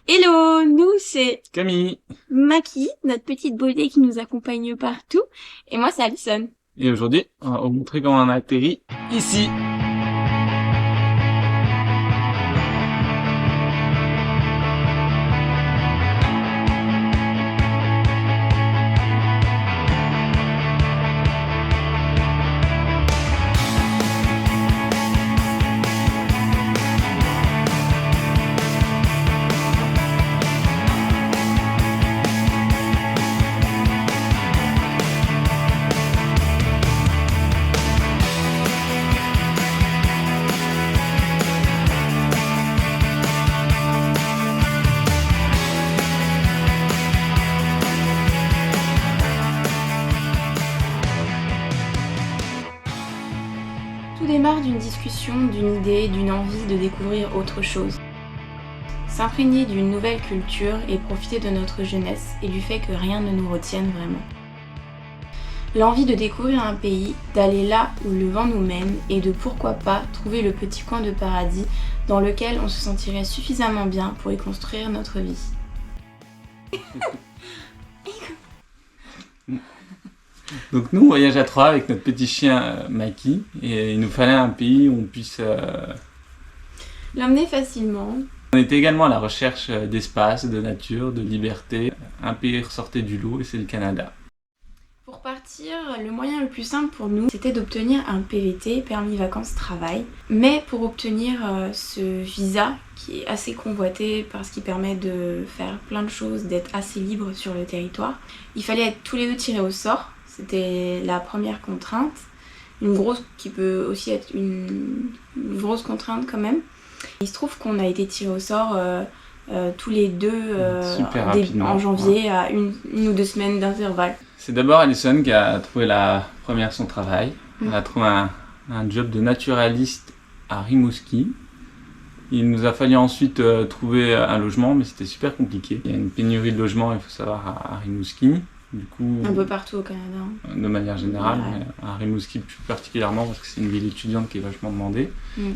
Hello, nous c'est Camille. Maki, notre petite beauté qui nous accompagne partout, et moi c'est Alison. Et aujourd'hui, on va vous montrer comment on a atterri ici. Tout démarre d'une discussion, d'une idée, d'une envie de découvrir autre chose. S'imprégner d'une nouvelle culture et profiter de notre jeunesse et du fait que rien ne nous retienne vraiment. L'envie de découvrir un pays, d'aller là où le vent nous mène et de pourquoi pas trouver le petit coin de paradis dans lequel on se sentirait suffisamment bien pour y construire notre vie. Donc nous, on voyage à trois avec notre petit chien Maki. Et il nous fallait un pays où on puisse... L'emmener facilement. On était également à la recherche d'espace, de nature, de liberté. Un pays ressortait du lot et c'est le Canada. Pour partir, le moyen le plus simple pour nous, c'était d'obtenir un PVT, permis vacances-travail. Mais pour obtenir ce visa, qui est assez convoité parce qu'il permet de faire plein de choses, d'être assez libre sur le territoire, il fallait être tous les deux tirés au sort. C'était la première contrainte. Une grosse, qui peut aussi être une grosse contrainte quand même. Il se trouve qu'on a été tirés au sort tous les deux Super rapidement, en janvier, à une ou 2 semaines d'intervalle. C'est d'abord Alison qui a trouvé la première son travail. Elle a trouvé un job de naturaliste à Rimouski. Il nous a fallu ensuite trouver un logement, mais c'était super compliqué. Il y a une pénurie de logements, il faut savoir, à Rimouski. Du coup, Un peu partout au Canada. de manière générale, Ouais. mais à Rimouski plus particulièrement parce que c'est une ville étudiante qui est vachement demandée.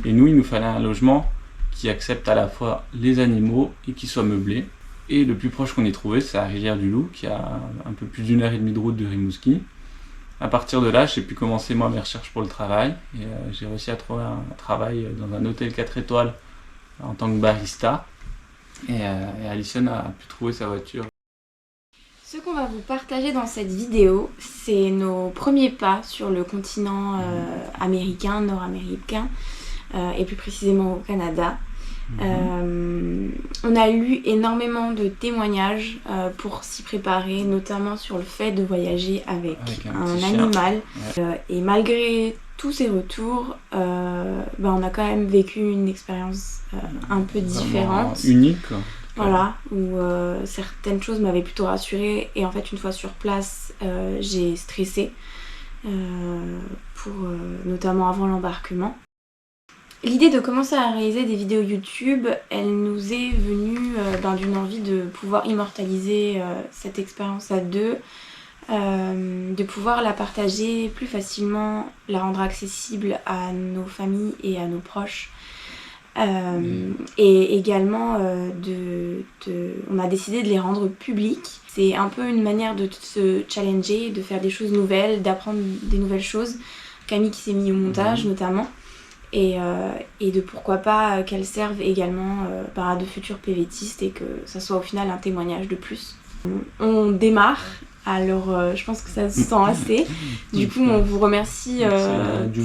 Et nous, il nous fallait un logement qui accepte à la fois les animaux et qui soit meublé. Et le plus proche qu'on ait trouvé, c'est la Rivière-du-Loup, qui a un peu plus d'1 heure et demie de route de Rimouski. À partir de là, j'ai pu commencer moi mes recherches pour le travail. Et j'ai réussi à trouver un travail dans un hôtel 4 étoiles en tant que barista. Et Alison a pu trouver sa voiture. Ce qu'on va vous partager dans cette vidéo, c'est nos premiers pas sur le continent américain, nord-américain, et plus précisément au Canada. On a lu énormément de témoignages pour s'y préparer, notamment sur le fait de voyager avec un animal. Ouais. Et malgré tous ces retours, on a quand même vécu une expérience un peu différente. Unique, quoi. Voilà, où certaines choses m'avaient plutôt rassurée et en fait une fois sur place j'ai stressé, notamment avant l'embarquement. L'idée de commencer à réaliser des vidéos YouTube, elle nous est venue d'une envie de pouvoir immortaliser cette expérience à deux, de pouvoir la partager plus facilement, la rendre accessible à nos familles et à nos proches. Et également on a décidé de les rendre publics. C'est un peu une manière de se challenger, de faire des choses nouvelles, d'apprendre des nouvelles choses. Camille qui s'est mis au montage notamment, et de pourquoi pas qu'elles servent également à de futurs PVTistes et que ça soit au final un témoignage de plus. On démarre, alors je pense que ça se sent assez. Du coup on vous remercie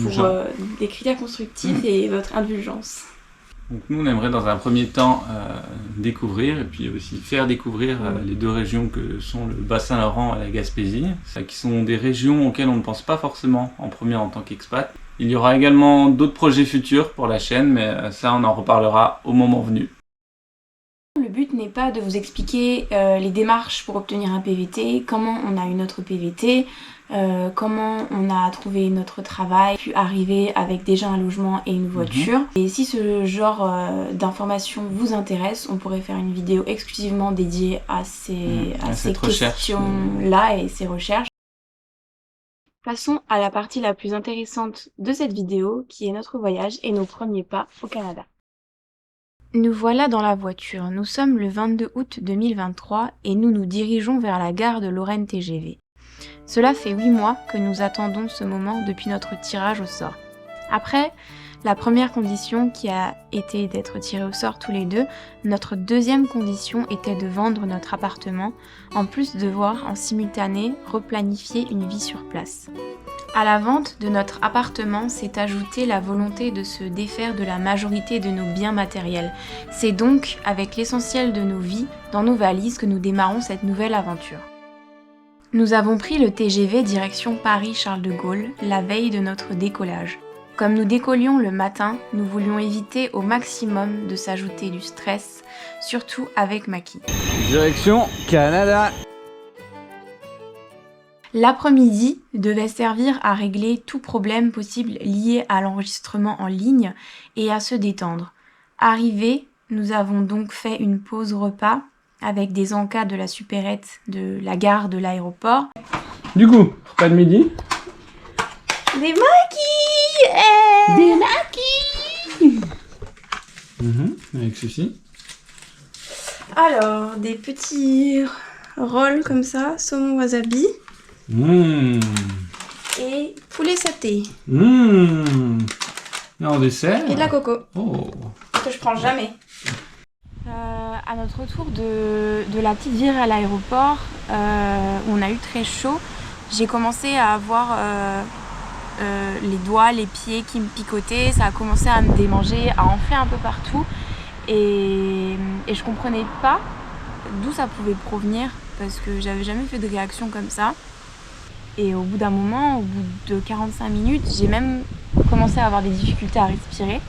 pour des critères constructifs et votre indulgence. Donc nous, on aimerait dans un premier temps découvrir et puis aussi faire découvrir les deux régions que sont le Bas-Saint-Laurent et la Gaspésie, qui sont des régions auxquelles on ne pense pas forcément en premier en tant qu'expat. Il y aura également d'autres projets futurs pour la chaîne, mais ça, on en reparlera au moment venu. Le but n'est pas de vous expliquer les démarches pour obtenir un PVT, comment on a eu notre PVT, comment on a trouvé notre travail, puis arriver avec déjà un logement et une voiture. Et si ce genre d'informations vous intéresse, on pourrait faire une vidéo exclusivement dédiée à ces questions-là et ces recherches. Passons à la partie la plus intéressante de cette vidéo, qui est notre voyage et nos premiers pas au Canada. Nous voilà dans la voiture. Nous sommes le 22 août 2023 et nous nous dirigeons vers la gare de Lorraine TGV. Cela fait 8 mois que nous attendons ce moment depuis notre tirage au sort. Après la première condition qui a été d'être tirés au sort tous les deux, notre deuxième condition était de vendre notre appartement, en plus de devoir en simultané replanifier une vie sur place. À la vente de notre appartement s'est ajoutée la volonté de se défaire de la majorité de nos biens matériels. C'est donc avec l'essentiel de nos vies dans nos valises que nous démarrons cette nouvelle aventure. Nous avons pris le TGV direction Paris-Charles de Gaulle la veille de notre décollage. Comme nous décollions le matin, nous voulions éviter au maximum de s'ajouter du stress, surtout avec Maki. Direction Canada. L'après-midi devait servir à régler tout problème possible lié à l'enregistrement en ligne et à se détendre. Arrivés, nous avons donc fait une pause repas avec des encas de la supérette de la gare de l'aéroport. Du coup, repas de midi. Des maquis. Des maquis. Avec ceci. Alors, des petits rolls comme ça, saumon wasabi et poulet sauté. Et en dessert. Et de la coco. Oh. Que je prends jamais. À notre retour de la petite virée à l'aéroport, où on a eu très chaud, j'ai commencé à avoir les doigts, les pieds qui me picotaient, ça a commencé à me démanger, à enfler un peu partout et je comprenais pas d'où ça pouvait provenir parce que j'avais jamais fait de réaction comme ça. Et au bout d'un moment, au bout de 45 minutes, j'ai même commencé à avoir des difficultés à respirer.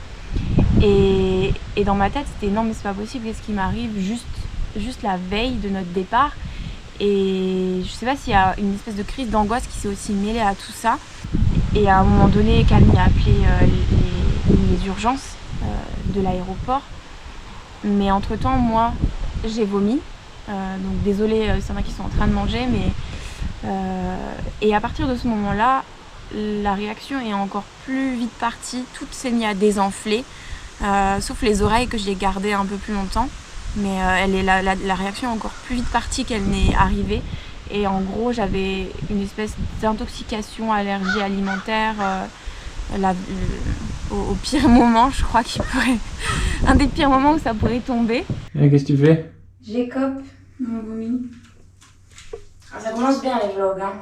Et dans ma tête, c'était non mais c'est pas possible, qu'est-ce qui m'arrive juste la veille de notre départ. Et je sais pas s'il y a une espèce de crise d'angoisse qui s'est aussi mêlée à tout ça. Et à un moment donné, Camille a appelé les urgences de l'aéroport. Mais entre-temps, moi, j'ai vomi. Donc désolée, il y en a qui sont en train de manger, mais... et à partir de ce moment-là, la réaction est encore plus vite partie. Tout s'est mis à désenfler. Sauf les oreilles que j'ai gardées un peu plus longtemps. Mais la réaction est encore plus vite partie qu'elle n'est arrivée. Et en gros, j'avais une espèce d'intoxication, allergie alimentaire au pire moment, je crois qu'il pourrait... Un des pires moments où ça pourrait tomber. Et qu'est-ce que tu fais? J'écope mon vomi. Ah, ça commence bien les vlogs, hein.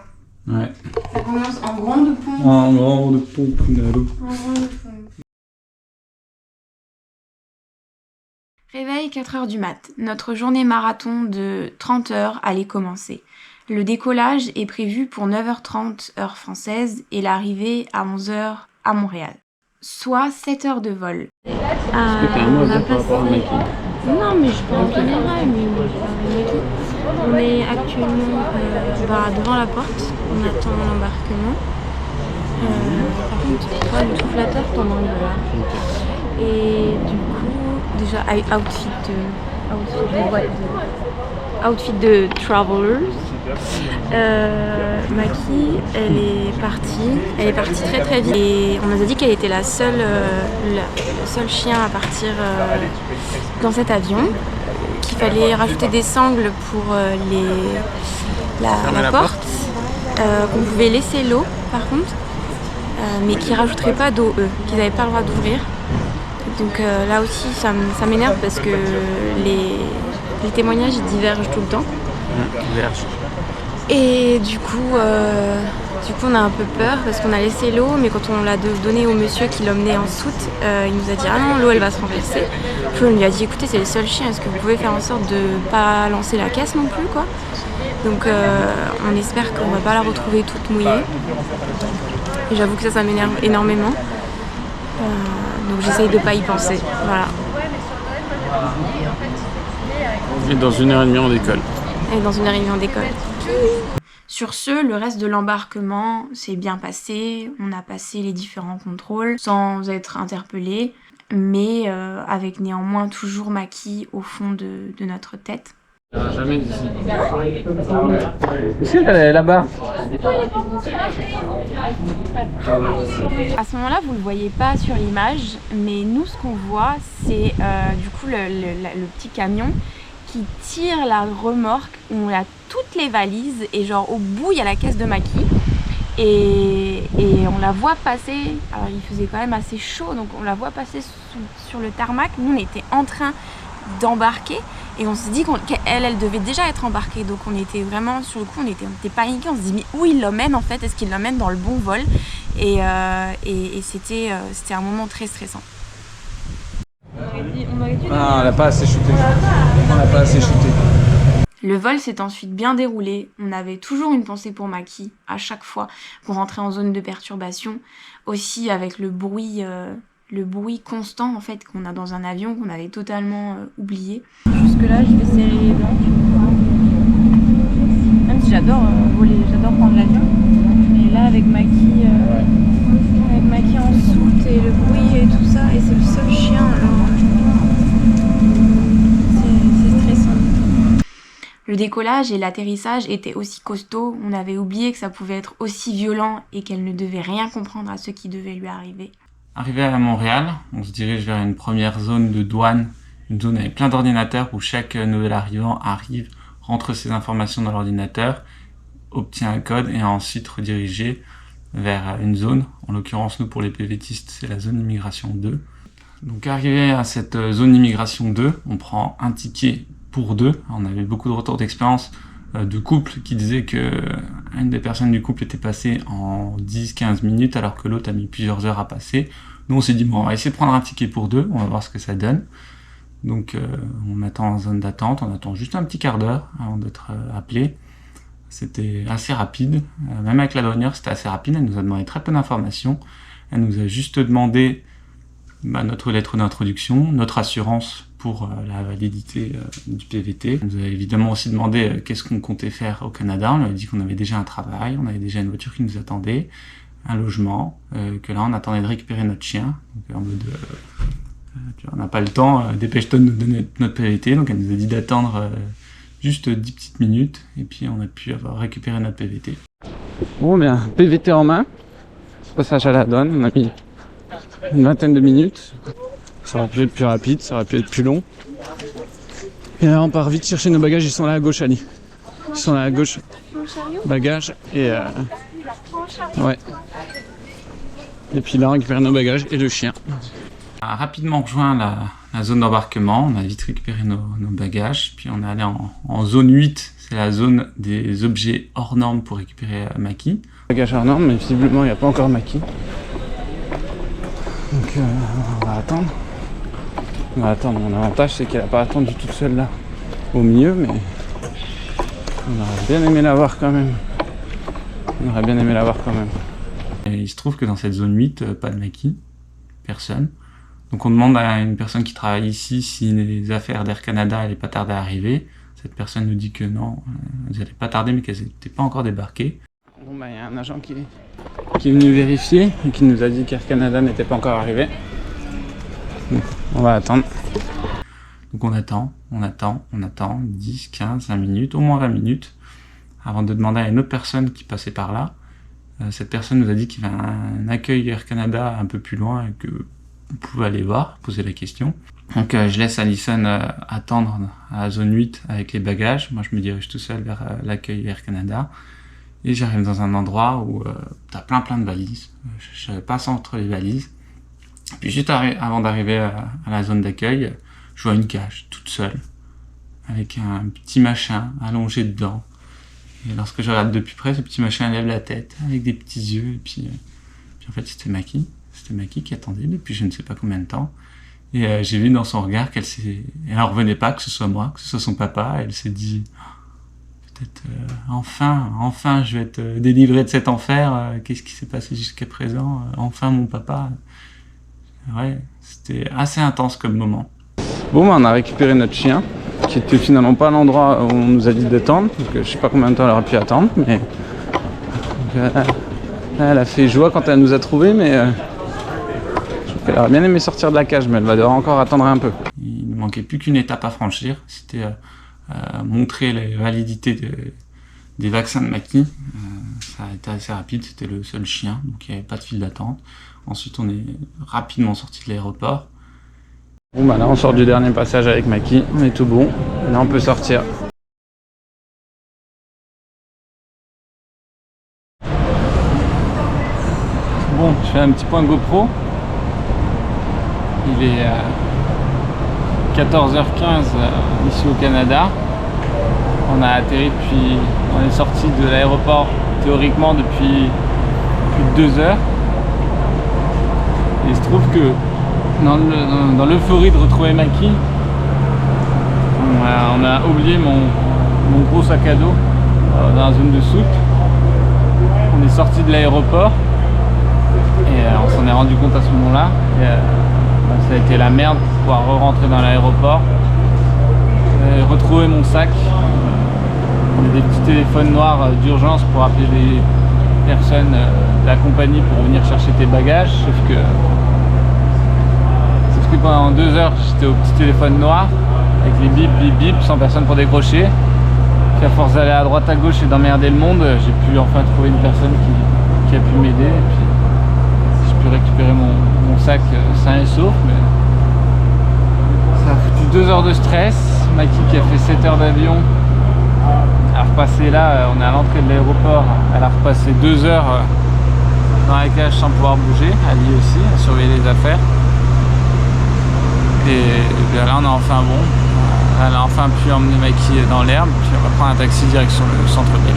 Ouais. Ça commence en grande pompe. En grande pompe, Nalo. En grande pompe. Réveil 4h du mat. Notre journée marathon de 30 heures allait commencer. Le décollage est prévu pour 9h30 heure française et l'arrivée à 11h à Montréal. Soit 7 heures de vol. Est-ce que t'as un mot à dire par rapport à Mikey? Non, mais je parle en général, on est actuellement devant la porte, on attend l'embarquement. Par contre, toi, le tout flatteur, t'en enlèves là. Et du coup, déjà, outfit de travelers. Maki, elle est partie très très vite et on nous a dit qu'elle était le seul chien à partir dans cet avion, qu'il fallait rajouter des sangles pour la porte, qu'on pouvait laisser l'eau par contre, mais qu'ils rajouteraient pas d'eau qu'ils n'avaient pas le droit d'ouvrir. Donc là aussi ça m'énerve parce que les témoignages ils divergent tout le temps. Et du coup, on a un peu peur parce qu'on a laissé l'eau, mais quand on l'a donné au monsieur qui l'emmenait en soute, il nous a dit ah non, l'eau elle va se renverser. Puis on lui a dit écoutez, c'est le seul chien, est-ce que vous pouvez faire en sorte de pas lancer la caisse non plus quoi. Donc on espère qu'on va pas la retrouver toute mouillée. Et j'avoue que ça m'énerve énormément. Donc j'essaye de pas y penser. Voilà. Et dans 1h30 on décolle. Et dans 1h30 on décolle. Sur ce, le reste de l'embarquement s'est bien passé. On a passé les différents contrôles sans être interpellés, mais avec néanmoins toujours Maki au fond de notre tête. Jamais d'ici. Est-ce qu'elle est là-bas? À ce moment-là, vous le voyez pas sur l'image, mais nous, ce qu'on voit, c'est du coup le petit camion qui tire la remorque où on a toutes les valises et genre au bout, il y a la caisse de maquis. Et on la voit passer, alors il faisait quand même assez chaud, donc on la voit passer sur le tarmac. Nous, on était en train d'embarquer et on s'est dit qu'elle devait déjà être embarquée, donc on était vraiment sur le coup, on était paniqués, on se dit mais où il l'emmène en fait, est-ce qu'il l'emmène dans le bon vol, et c'était un moment très stressant. Ah, on l'a pas assez shooté. On l'a pas assez shooté. Le vol s'est ensuite bien déroulé, on avait toujours une pensée pour Maki à chaque fois qu'on rentrait en zone de perturbation, aussi avec le bruit constant en fait qu'on a dans un avion qu'on avait totalement oublié. Jusque là je vais serrer les dents, même si j'adore voler, j'adore prendre l'avion, mais là avec Maki en soute et le bruit et tout ça, et c'est le seul chien, alors c'est stressant. Le décollage et l'atterrissage étaient aussi costauds, on avait oublié que ça pouvait être aussi violent et qu'elle ne devait rien comprendre à ce qui devait lui arriver. Arrivé à Montréal, on se dirige vers une première zone de douane, une zone avec plein d'ordinateurs où chaque nouvel arrivant arrive, rentre ses informations dans l'ordinateur, obtient un code et est ensuite redirigé vers une zone. En l'occurrence, nous, pour les PVTistes, c'est la zone immigration 2. Donc arrivé à cette zone immigration 2, on prend un ticket pour deux. On avait beaucoup de retours d'expérience de couples qui disaient que une des personnes du couple était passée en 10-15 minutes alors que l'autre a mis plusieurs heures à passer. Nous on s'est dit bon, on va essayer de prendre un ticket pour deux, on va voir ce que ça donne. Donc on attend en zone d'attente, on attend juste un petit quart d'heure avant d'être appelé. C'était assez rapide, même avec la douanière c'était assez rapide, elle nous a demandé très peu d'informations. Elle nous a juste demandé notre lettre d'introduction, notre assurance pour la validité du PVT. On nous a évidemment aussi demandé qu'est-ce qu'on comptait faire au Canada. On lui a dit qu'on avait déjà un travail, on avait déjà une voiture qui nous attendait, un logement, que là on attendait de récupérer notre chien. Donc en mode, on n'a pas le temps, dépêche-toi de nous donner notre PVT. Donc elle nous a dit d'attendre juste 10 petites minutes et puis on a pu récupérer notre PVT. Bon bien, PVT en main, passage à la douane, on a mis une vingtaine de minutes. Ça aurait pu être plus rapide, ça aurait pu être plus long. Et là on part vite chercher nos bagages, ils sont là à gauche Ali. Ils sont là à gauche. Bagages et ouais. Et puis là on récupère nos bagages et le chien. On a rapidement rejoint la zone d'embarquement, on a vite récupéré nos bagages, puis on est allé en zone 8, c'est la zone des objets hors normes pour récupérer Maki. Bagages hors normes, mais visiblement il n'y a pas encore Maki. Donc on va attendre. On va attendre. Mon avantage c'est qu'elle n'a pas attendu toute seule là au milieu, mais on aurait bien aimé la voir quand même. On aurait bien aimé la voir quand même. Et il se trouve que dans cette zone 8, pas de Maki, personne. Donc on demande à une personne qui travaille ici si les affaires d'Air Canada n'allaient pas tarder à arriver. Cette personne nous dit que non, elles n'allaient pas tarder mais qu'elles n'étaient pas encore débarquées. Bon bah il y a un agent qui est venu vérifier et qui nous a dit qu'Air Canada n'était pas encore arrivé. Donc, on va attendre. Donc on attend 10, 15, 20 minutes, au moins 20 minutes, avant de demander à une autre personne qui passait par là. Cette personne nous a dit qu'il y avait un accueil Air Canada un peu plus loin et que vous pouvez aller voir, poser la question. Donc je laisse Alison attendre à la zone 8 avec les bagages. Moi je me dirige tout seul vers l'accueil Air Canada. Et j'arrive dans un endroit où t'as plein de valises. Je passe entre les valises. Puis juste avant d'arriver à la zone d'accueil, je vois une cage toute seule, avec un petit machin allongé dedans. Et lorsque je regarde de plus près, ce petit machin lève la tête, avec des petits yeux. Et puis en fait c'était Maki. C'était Maki qui attendait depuis je ne sais pas combien de temps. Et j'ai vu dans son regard qu'elle en revenait pas que ce soit moi, que ce soit son papa. Elle s'est dit... peut-être enfin je vais être délivré de cet enfer, qu'est-ce qui s'est passé jusqu'à présent, enfin mon papa. Ouais, c'était assez intense comme moment. Bon bah on a récupéré notre chien, qui était finalement pas à l'endroit où on nous a dit d'attendre, donc je sais pas combien de temps elle aurait pu attendre, mais donc, elle a fait joie quand elle nous a trouvés, mais je trouve qu'elle aurait bien aimé sortir de la cage, mais elle va devoir encore attendre un peu. Il ne manquait plus qu'une étape à franchir, c'était montrer la validité des vaccins de Maki. Ça a été assez rapide, c'était le seul chien, donc il n'y avait pas de file d'attente. Ensuite, on est rapidement sorti de l'aéroport. Bon bah là on sort du dernier passage avec Maki, on est tout bon, et là on peut sortir. Bon, je fais un petit point GoPro. Il est 14h15 ici au Canada. On a atterri on est sorti de l'aéroport théoriquement depuis plus de 2 heures. Et il se trouve que dans l'euphorie de retrouver Maki, on a oublié mon gros sac à dos dans la zone de soute. On est sorti de l'aéroport et on s'en est rendu compte à ce moment-là. Ça a été la merde pour pouvoir re-rentrer dans l'aéroport. Retrouver mon sac. Des petits téléphones noirs d'urgence pour appeler des personnes de la compagnie pour venir chercher tes bagages. Sauf que pendant 2 heures j'étais au petit téléphone noir avec les bip bip bip sans personne pour décrocher. Puis à force d'aller à droite à gauche et d'emmerder le monde, j'ai pu enfin trouver une personne qui a pu m'aider. Et puis j'ai pu récupérer mon sac sain et sauf. Mais ça a foutu 2 heures de stress. Maki qui a fait 7 heures d'avion a repassé là, on est à l'entrée de l'aéroport, elle a repassé 2 heures dans la cage sans pouvoir bouger, Ali aussi, à surveiller les affaires. Et bien là on a enfin elle a enfin pu emmener Maki dans l'herbe, puis on va prendre un taxi direction le centre-ville.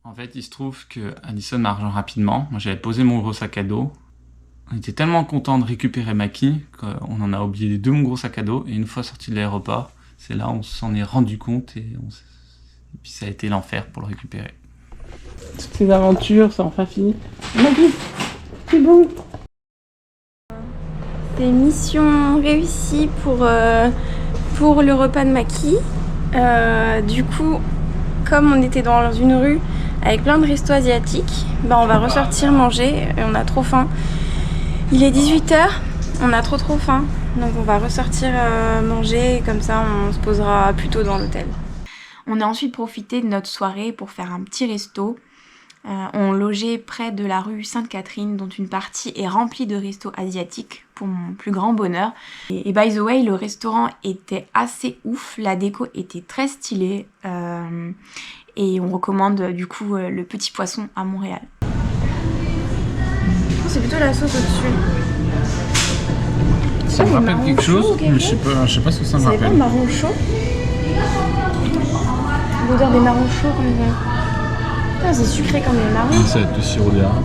En fait il se trouve que Alison m'a rejoint rapidement, moi j'avais posé mon gros sac à dos. On était tellement contents de récupérer Maki qu'on en a oublié les 2 mon gros sac à dos, et une fois sorti de l'aéroport, c'est là où on s'en est rendu compte et puis ça a été l'enfer pour le récupérer. Toutes ces aventures, c'est enfin fini. Maki, c'est bon. C'est mission réussie pour le repas de Maki. Du coup, comme on était dans une rue avec plein de restos asiatiques, on va ressortir manger et on a trop faim. Il est 18h, on a trop faim, donc on va ressortir manger et comme ça on se posera plus tôt dans l'hôtel. On a ensuite profité de notre soirée pour faire un petit resto. On logeait près de la rue Sainte-Catherine, dont une partie est remplie de restos asiatiques, pour mon plus grand bonheur. Et by the way, le restaurant était assez ouf, la déco était très stylée, et on recommande du coup le Petit Poisson à Montréal. C'est plutôt la sauce au-dessus. Ça me rappelle quelque chose, mais je sais pas ce que ça me rappelle. C'est pas le marron chaud? L'odeur des marrons chauds comme ça. C'est sucré comme les marrons. Ça va être du sirop d'érable.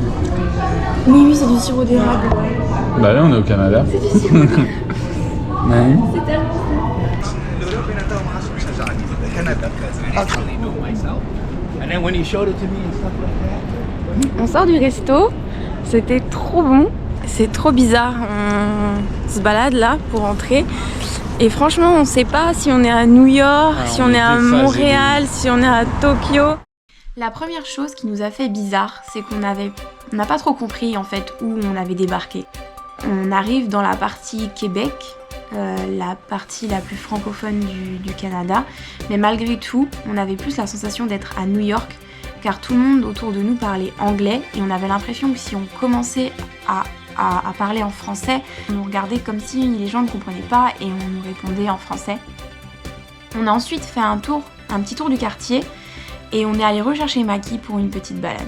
Oui, c'est du sirop d'érable. Bah là on est au Canada. C'est du sirop d'érable. Ouais. C'est tellement On sort du resto, c'était trop bon, c'est trop bizarre, on se balade là pour rentrer et franchement on sait pas si on est à New York, si on est à Montréal, si on est à Tokyo. La première chose qui nous a fait bizarre, c'est qu'on n'a pas trop compris en fait où on avait débarqué. On arrive dans la partie Québec, la partie la plus francophone du Canada, mais malgré tout, on avait plus la sensation d'être à New York, car tout le monde autour de nous parlait anglais et on avait l'impression que si on commençait à parler en français, on nous regardait comme si les gens ne comprenaient pas et on nous répondait en français. On a ensuite fait un petit tour du quartier et on est allé rechercher Maki pour une petite balade.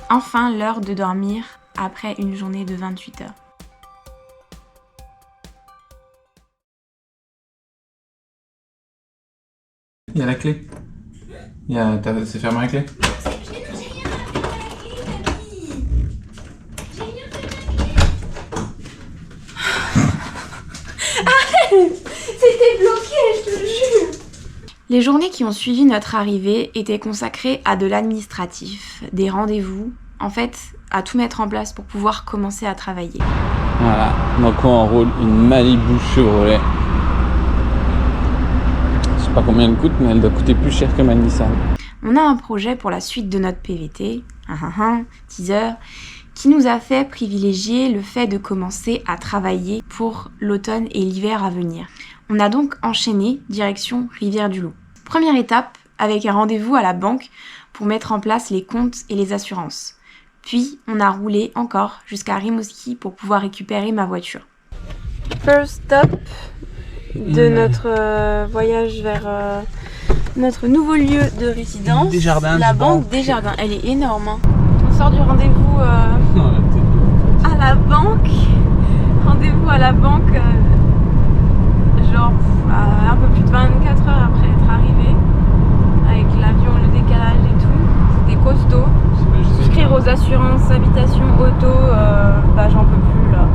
Enfin, l'heure de dormir après une journée de 28 heures. Il y a la clé. C'est fermé la clé. C'était bloqué, je te jure. Les journées qui ont suivi notre arrivée étaient consacrées à de l'administratif, des rendez-vous, en fait, à tout mettre en place pour pouvoir commencer à travailler. Voilà, donc on enroule une Malibu Chevrolet. pas combien elle coûte, mais elle doit coûter plus cher que ma Nissan. On a un projet pour la suite de notre PVT, teaser, qui nous a fait privilégier le fait de commencer à travailler pour l'automne et l'hiver à venir. On a donc enchaîné direction Rivière-du-Loup. Première étape, avec un rendez-vous à la banque pour mettre en place les comptes et les assurances. Puis, on a roulé encore jusqu'à Rimouski pour pouvoir récupérer ma voiture. First stop de notre voyage vers notre nouveau lieu de résidence, Desjardins, la banque Desjardins. Elle est énorme. Hein. On sort du rendez-vous à la banque. Rendez-vous à la banque, genre un peu plus de 24 heures après être arrivé, avec l'avion, le décalage et tout. C'était costaud. Souscrire aux assurances, habitation, auto, j'en peux plus là.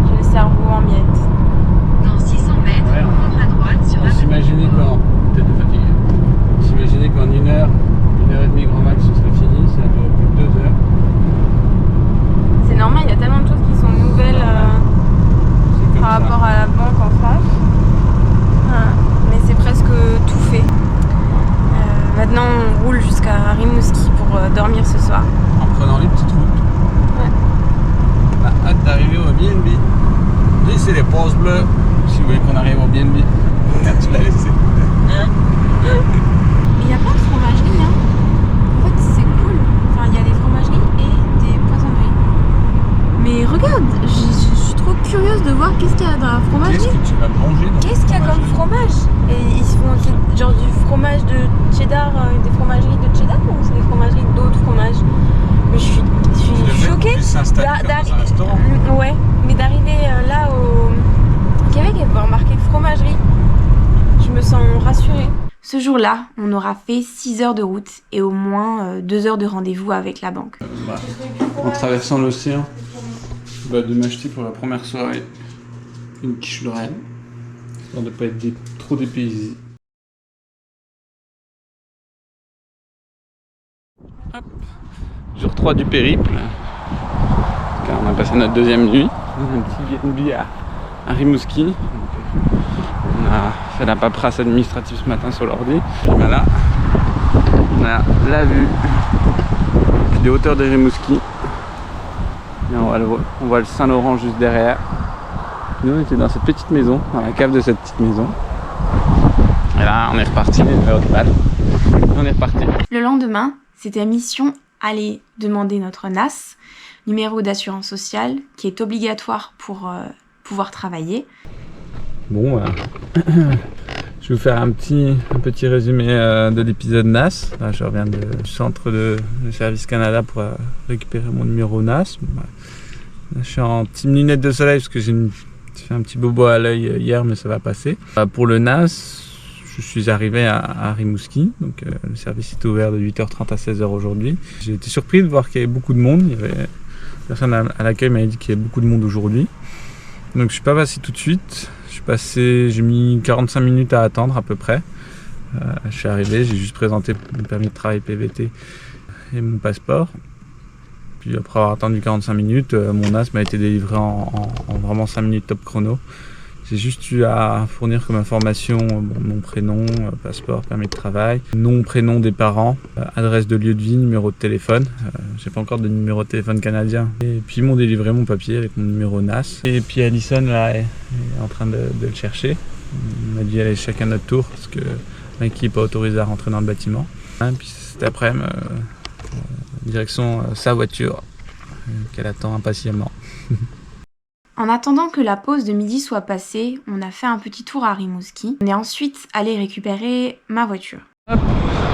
J'ai le cerveau en miettes. Dans 600 mètres, prendre à droite sur On s'imaginait qu'en 1 heure, 1 heure et demie grand max ce serait fini, ça a duré plus de 2 heures. C'est normal, il y a tellement de choses qui sont nouvelles par rapport à la banque en France. Mais c'est presque tout fait. Maintenant on roule jusqu'à Rimouski pour dormir ce soir. En prenant les petites routes. Ouais. On a hâte d'arriver au BNB. Laissez les pauses bleues si vous voulez qu'on arrive au BNB. Tu l'as laissé. Il y a plein de fromageries, hein. En fait, c'est cool. Enfin, il y a des fromageries et des poissonneries. Mais regarde, je suis trop curieuse de voir qu'est-ce qu'il y a dans la fromagerie. Qu'est-ce que tu vas manger dans Qu'est-ce qu'il y a comme fromage? Et ils font genre du fromage de cheddar, des fromageries de cheddar ou c'est des fromageries d'autres fromages? Mais je suis choquée. S'installer dans un restaurant. Ouais, mais d'arriver là au Québec et de voir marqué fromagerie, je me sens rassurée. Ce jour-là, on aura fait 6 heures de route et au moins 2 heures de rendez-vous avec la banque. En traversant l'océan, de m'acheter pour la première soirée une quiche Lorraine, histoire de ne pas être trop dépaysé. Hop. Jour 3 du périple. Car on a passé notre deuxième nuit. On a un petit BNB à Rimouski. On a fait la paperasse administrative ce matin sur l'ordi. Et ben là, on a la vue des hauteurs de Rimouski. Et on voit le Saint-Laurent juste derrière. Nous on était dans cette petite maison, dans la cave de cette petite maison. Et là on est reparti, on est reparti. Le lendemain, c'était mission aller demander notre NAS, numéro d'assurance sociale, qui est obligatoire pour pouvoir travailler. Bon, je vais vous faire un petit résumé de l'épisode NAS. Là, je reviens du centre de Service Canada pour récupérer mon numéro NAS. Bon, là, je suis en team lunettes de soleil parce que j'ai fait un petit bobo à l'œil hier, mais ça va passer. Pour le NAS, je suis arrivé à Rimouski, donc le service était ouvert de 8h30 à 16h aujourd'hui. J'ai été surpris de voir qu'il y avait beaucoup de monde. Il y avait une personne à l'accueil m'avait dit qu'il y avait beaucoup de monde aujourd'hui. Donc je suis pas passé tout de suite. J'ai mis 45 minutes à attendre à peu près. Je suis arrivé, j'ai juste présenté mon permis de travail PVT et mon passeport. Puis après avoir attendu 45 minutes, mon NAS m'a été délivré en vraiment 5 minutes top chrono. J'ai juste eu à fournir comme information mon prénom, passeport, permis de travail, nom, prénom des parents, adresse de lieu de vie, numéro de téléphone. J'ai pas encore de numéro de téléphone canadien. Et puis ils m'ont délivré mon papier avec mon numéro NAS. Et puis Alison là est en train de le chercher. On a dû aller chacun notre tour parce que Mikey n'est pas autorisé à rentrer dans le bâtiment. Et puis cet après-midi, direction sa voiture qu'elle attend impatiemment. En attendant que la pause de midi soit passée, on a fait un petit tour à Rimouski. On est ensuite allé récupérer ma voiture. Hop.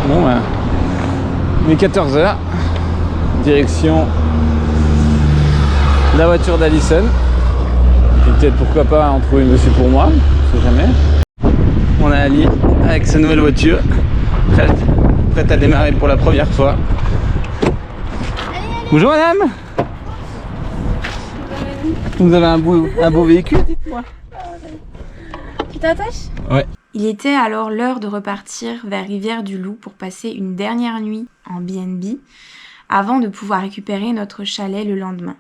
Bon, il est 14h. Direction la voiture d'Alison. Et peut-être pourquoi pas en trouver une aussi pour moi, on sait jamais. On a Ali avec sa nouvelle voiture, prête à démarrer pour la première fois. Bonjour madame. Vous avez un beau véhicule, dites-moi. Tu t'attaches ? Ouais. Il était alors l'heure de repartir vers Rivière-du-Loup pour passer une dernière nuit en BNB avant de pouvoir récupérer notre chalet le lendemain.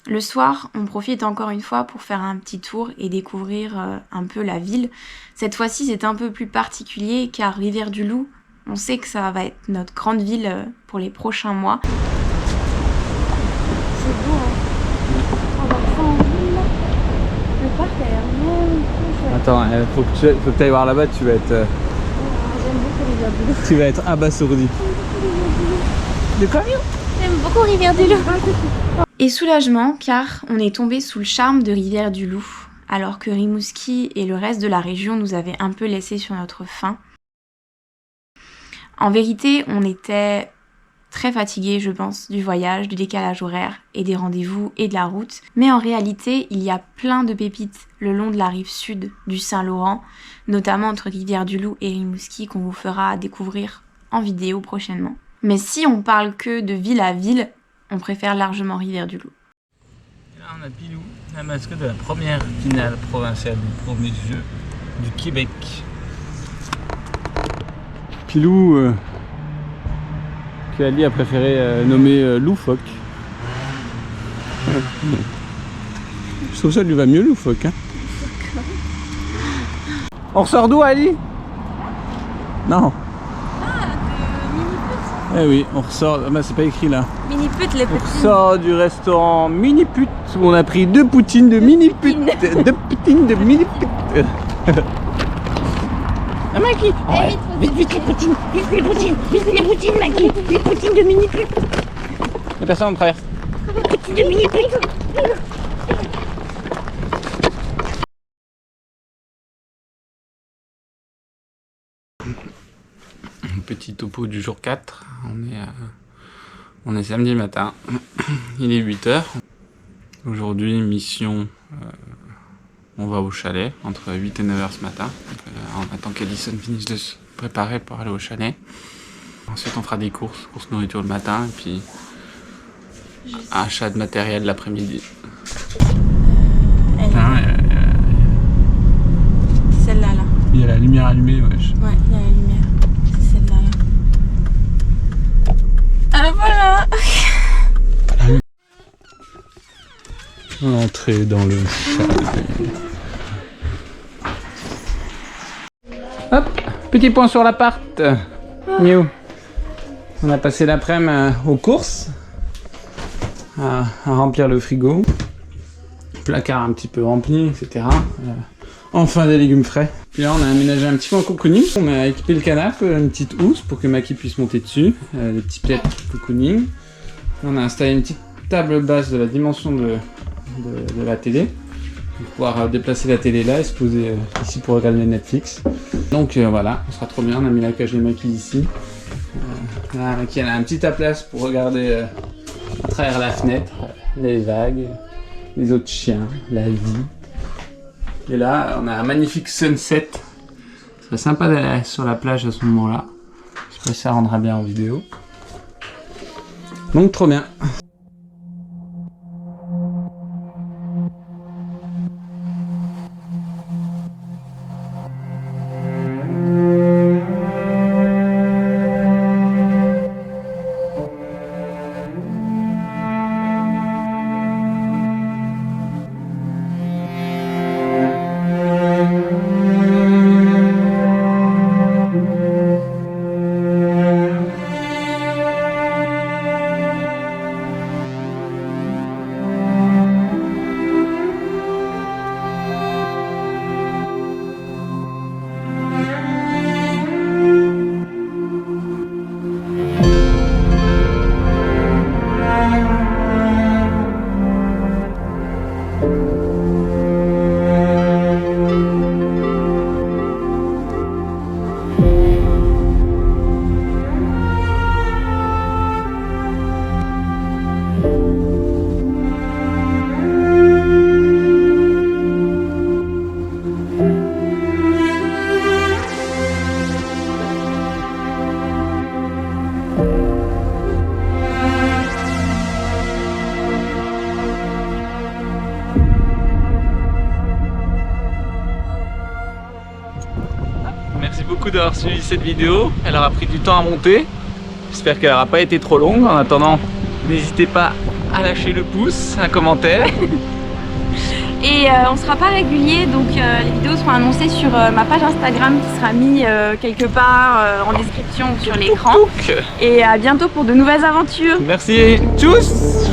Le soir, on profite encore une fois pour faire un petit tour et découvrir un peu la ville. Cette fois-ci, c'est un peu plus particulier car Rivière-du-Loup, on sait que ça va être notre grande ville pour les prochains mois. C'est beau, hein. On va faire en ville, là. Le parc a l'air magnifique. Attends, faut que tu ailles voir là-bas, tu vas être... J'aime beaucoup Rivière-du-Loup. Tu vas être abasourdi. De quoi? J'aime beaucoup Rivière-du-Loup. Et soulagement car on est tombé sous le charme de Rivière-du-Loup, alors que Rimouski et le reste de la région nous avaient un peu laissé sur notre faim. En vérité, on était très fatigués, je pense, du voyage, du décalage horaire et des rendez-vous et de la route. Mais en réalité, il y a plein de pépites le long de la rive sud du Saint-Laurent, notamment entre Rivière-du-Loup et Rimouski qu'on vous fera découvrir en vidéo prochainement. Mais si on parle que de ville à ville, on préfère largement Rivière-du-Loup. Là, on a Pilou, la mascotte de la première finale provinciale du premier jeu du Québec. Pilou, que Ali a préféré nommer Loufoque. Je trouve ça lui va mieux Loufoque. Hein. On ressort d'où Ali? Non. Eh oui, on ressort. Bah, c'est pas écrit là. Mini-pute, les On petits. ressort du restaurant Mini-Pute où on a pris 2 poutines de Mini-Pute. 2 poutines de Mini-Pute. Ah, Maki! Vite, vite les poutines! Vite les poutines! Vite les poutines, Maki! Les poutines de Mini-Pute! Les personnes on traverse. Poutines de Mini-Pute! Petit topo du jour 4, on est samedi matin, il est 8h. Aujourd'hui, mission, on va au chalet, entre 8 et 9h ce matin. Donc, on attend qu'Alison finisse de se préparer pour aller au chalet. Ensuite, on fera des courses nourriture le matin, et puis achat de matériel l'après-midi. Celle-là, là. Il y a la lumière allumée, wesh. Ouais, il y a la lumière. C'est celle-là, là. Ah, voilà. Entrer dans le chalet. Hop, petit point sur l'appart. Miou. On a passé l'après-midi aux courses, à remplir le frigo, placard un petit peu rempli, etc. Enfin des légumes frais. Puis là on a aménagé un petit peu en cocooning. On a équipé le canapé, une petite housse pour que Maki puisse monter dessus, des petits plaids cocooning. On a installé une petite table basse de la dimension de la télé pour pouvoir déplacer la télé là et se poser ici pour regarder Netflix. Donc voilà, on sera trop bien. On a mis la cage des Maki ici. Là, Maki elle a un petit à place pour regarder à travers la fenêtre les vagues, les autres chiens, la vie. Et là, on a un magnifique sunset. Ce serait sympa d'aller sur la plage à ce moment-là. Je sais pas si ça rendra bien en vidéo. Donc trop bien. Merci beaucoup d'avoir suivi cette vidéo. Elle aura pris du temps à monter. J'espère qu'elle n'aura pas été trop longue. En attendant, n'hésitez pas à lâcher le pouce, un commentaire. Et on sera pas régulier, donc les vidéos seront annoncées sur ma page Instagram qui sera mise quelque part en description ou sur l'écran. Et à bientôt pour de nouvelles aventures. Merci, tchuss.